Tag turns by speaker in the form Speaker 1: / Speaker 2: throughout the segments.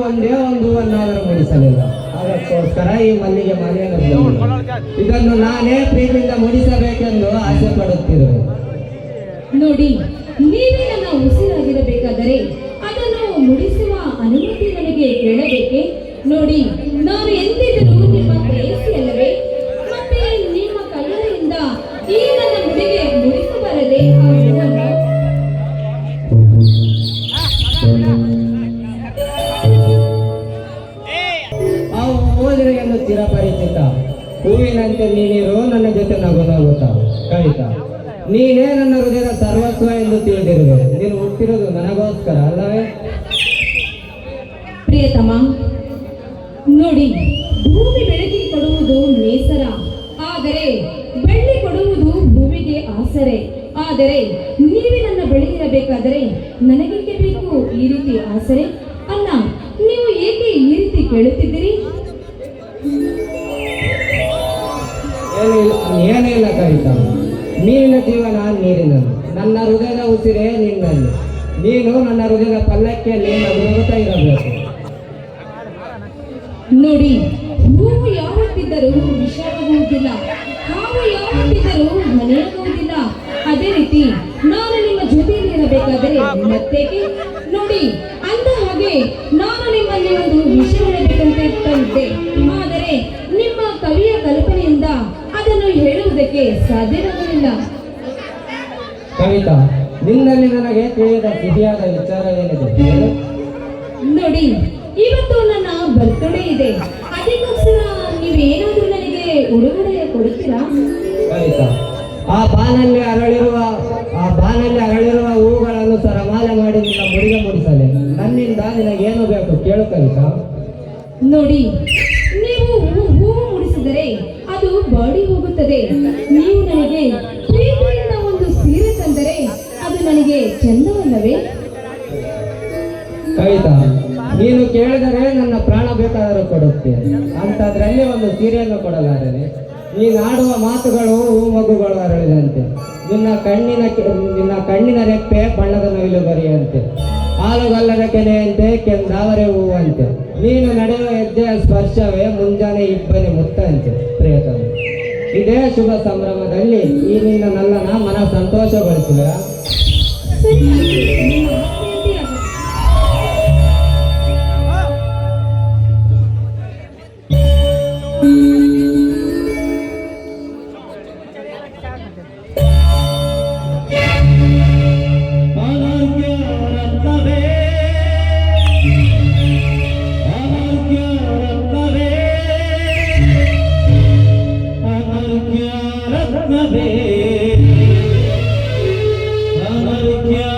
Speaker 1: ಒಂದೇ ಒಂದು ಹೂವನ್ನಾದರೂ ಮುಡಿಸಲಿಲ್ಲ. ಅದಕ್ಕೋಸ್ಕರ ಈ ಮಲ್ಲಿಗೆ ಮಾಲೆಯನ್ನು ಇದನ್ನು ನಾನೇ ಪ್ರೀತಿಯಿಂದ ಮುಡಿಸಬೇಕೆಂದು ಆಸೆ ಪಡುತ್ತಿರುವೆ.
Speaker 2: ನೋಡಿ, ನೀವೇ ನನ್ನ ಉಸಿರಾಗಿರಬೇಕಾದರೆ ಅದನ್ನು ಮುಡಿಸುವ ಅನುಮತಿ ನನಗೆ ಕೇಳಬೇಕೆ? ನೋಡಿ, ನಾನು ಎಂದಿದ್ದರೂ ನಿಮ್ಮ ಪ್ರೇಯಸಿ ಅಲ್ಲವೇ? ಮತ್ತೆ ನಿಮ್ಮ ಕೈಯಿಂದ ಈ ನನ್ನ ಮುಡಿಗೆ ಮುಡಿಸಬಾರದೆ ಆ ಹೂವನ್ನು?
Speaker 1: ಆ ಹೂವಿನ ಚಿರಪರಿಚಿತ ಹೂವಿನಂತೆ ನೀನಿರು ನನ್ನ ಜೊತೆ ನಗುತ್ತಾ ಕವಿತಾ. ನೀನೇ ನನ್ನ ಹೃದಯದ ಸರ್ವಸ್ವ ಎಂದು ತಿಳಿದಿರುವೆ. ನೀನು ಹುಟ್ಟಿರೋದು ನನಗೋಸ್ಕರ ಅಲ್ಲವೇ?
Speaker 2: ಪ್ರಿಯತಮ, ನೋಡಿ, ಭೂಮಿ ಬೆಳಕಿಗೆ ಕೊಡುವುದು ನೇಸರ, ಆದರೆ ಬೆಳ್ಳಿ ಕೊಡುವುದು ಭೂಮಿಗೆ ಆಸರೆ. ಆದರೆ ನೀವೇ ನನ್ನ ಬಳಿ ಇರಬೇಕಾದರೆ ನನಗೇಕೆ ಬೇಕು ಈ ರೀತಿ ಆಸರೆ? ಅಲ್ಲ, ನೀವು ಏಕೆ ಈ ರೀತಿ ಕೇಳುತ್ತಿದ್ದೀರಿ?
Speaker 1: ಏನಿಲ್ಲ ಕವಿತಾ, ನೀರಿನ ಜೀವನ ನೀರಿನಲ್ಲಿ, ನನ್ನ ಹೃದಯದ ಉಸಿರೇ ನಿನ್ನಲ್ಲಿ. ನೀನು ನನ್ನ ಹೃದಯದ ಪಲ್ಲಕ್ಕಿಯಲ್ಲಿ ನಗುತ್ತಾ ಇರಬೇಕು.
Speaker 2: ನೋಡಿ, ಹೂವು ಯಾವತ್ತಿದ್ದರೂ ವಿಷಾಗುವುದಿಲ್ಲ, ಹಾವು ಯಾವತ್ತಿದ್ದರೂ ಮನೆಯಾಗುವುದಿಲ್ಲ. ಅದೇ ರೀತಿ ನಾನು ನಿಮ್ಮ ಜೊತೆಯಲ್ಲಿ ಇರಬೇಕಾದರೆ ಮತ್ತೇಕೆ? ನೋಡಿ, ಅಂದ ಹಾಗೆ ನಾನು ನಿಮ್ಮಲ್ಲಿ ಒಂದು ವಿಷಯ ಹೇಳಬೇಕಂತ ಇದ್ದೆ, ಆದರೆ ನಿಮ್ಮ ಕವಿಯ ಕಲ್ಪನೆಯಿಂದ ಅದನ್ನು ಹೇಳುವುದಕ್ಕೆ ಸಾಧ್ಯವಾಗಲಿಲ್ಲ.
Speaker 1: ಕವಿತಾ, ನಿನ್ನಲ್ಲಿ ನನಗೆ ತಿಳಿದ ಸಿಹಿಯಾದ ವಿಚಾರ ಏನಿದೆ?
Speaker 2: ನೋಡಿ, ಇವತ್ತು ನನ್ನ ಬರ್ತ್ಡೇ ಇದೆ, ಅದಕ್ಕೋಸ್ಕರ ನೀವೇನಾದ್ರೂ ನನಗೆ ಉಡುಗೊರೆ ಕೊಡುತ್ತೀರಾ?
Speaker 1: ಕವಿತಾ, ಆ ಬಾನಲ್ಲಿ ಅರಳಿರುವ ಹೂಗಳನ್ನು ಸರಮಾಲೆ ಮಾಡಿ ನಿನ್ನ ಮುಡಿಗೆ ಮುಡಿಸಲೆ. ನನ್ನಿಂದ ನಿನಗೇನು ಬೇಕು ಕೇಳು ಕವಿತಾ.
Speaker 2: ನೋಡಿ, ನೀವು ಹೂವು ಮುಡಿಸಿದರೆ ಅದು ಬಾಡಿ ಹೋಗುತ್ತದೆ. ನೀವು ನನಗೆ ಪ್ರೀತಿಯಿಂದ ಒಂದು ಸೀರೆ ತಂದರೆ ಅದು ನನಗೆ ಚಂದವಲ್ಲವೇ?
Speaker 1: ಕವಿತಾ, ನೀನು ಕೇಳಿದರೆ ನನ್ನ ಪ್ರಾಣ ಬೇಕಾದರೂ ಕೊಡುತ್ತೇನೆ, ಅಂಥದ್ರಲ್ಲಿ ಒಂದು ಸೀರೆಯನ್ನು ಕೊಡಲಾರನೆ. ನೀನಾಡುವ ಮಾತುಗಳು ಹೂ ಮಗುಗಳು ಅರಳಿದಂತೆ, ನಿನ್ನ ಕಣ್ಣಿನ ರೆಪ್ಪೆ ಬಣ್ಣದ ನವಿಲು ಬರೆಯಂತೆ, ಹಾಲುಗಲ್ಲದ ಕೆನೆಯಂತೆ ಕೆಂದಾವರೆ ಹೂವಂತೆ, ನೀನು ನಡೆಯುವ ಹೆಜ್ಜೆಯ ಸ್ಪರ್ಶವೇ ಮುಂಜಾನೆ ಇಬ್ಬನಿ ಮುತ್ತಂತೆ. ಪ್ರಿಯತಮ, ಇದೇ ಶುಭ ಸಂಭ್ರಮದಲ್ಲಿ ಈ ನಿನ್ನ ನಲ್ಲನ ಮನ ಸಂತೋಷಗೊಳಿಸಿದ.
Speaker 3: Amargya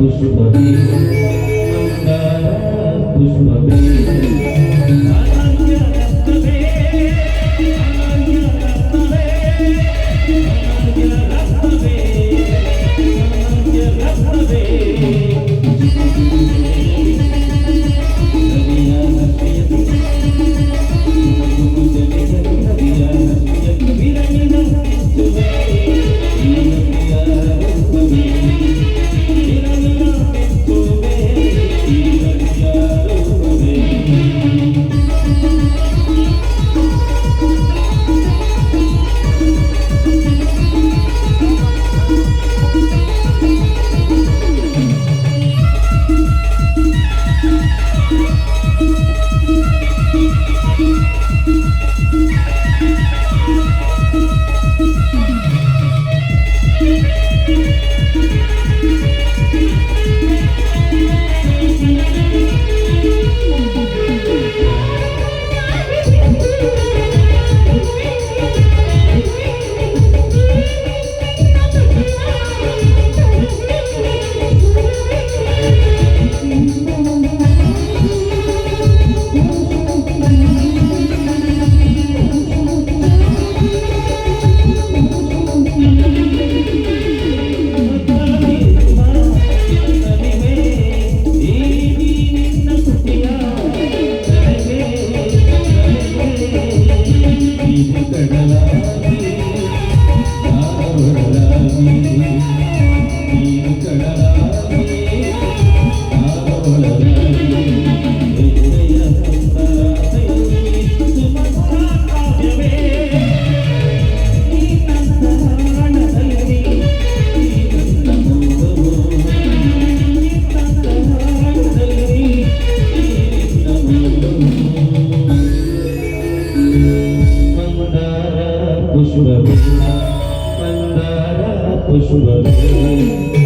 Speaker 3: ಪುಷ್ಪವೇ ಮಂದಾರ ಪುಷ್ಪವೇ ಅನನ್ಯ ರತ್ನವೇ ಅನನ್ಯ ರತ್ನವೇ ಅನನ್ಯ ರತ್ನವೇ ಅನನ್ಯ ರತ್ನವೇ ನದಿಯ ಹಸಿಯತಿ ನದಿಯ ಹಸಿಯತಿ ವಿರಮಿನ ಮಿಂಚುವೆ ಈ ನದಿಯ ರೂಪವೇ ವಿರಮಿನ ಮಿಂಚುವೆ ಈ ನದಿಯ ರೂಪವೇ ಮಂದಾರ ಪುಷ್ಪವೇ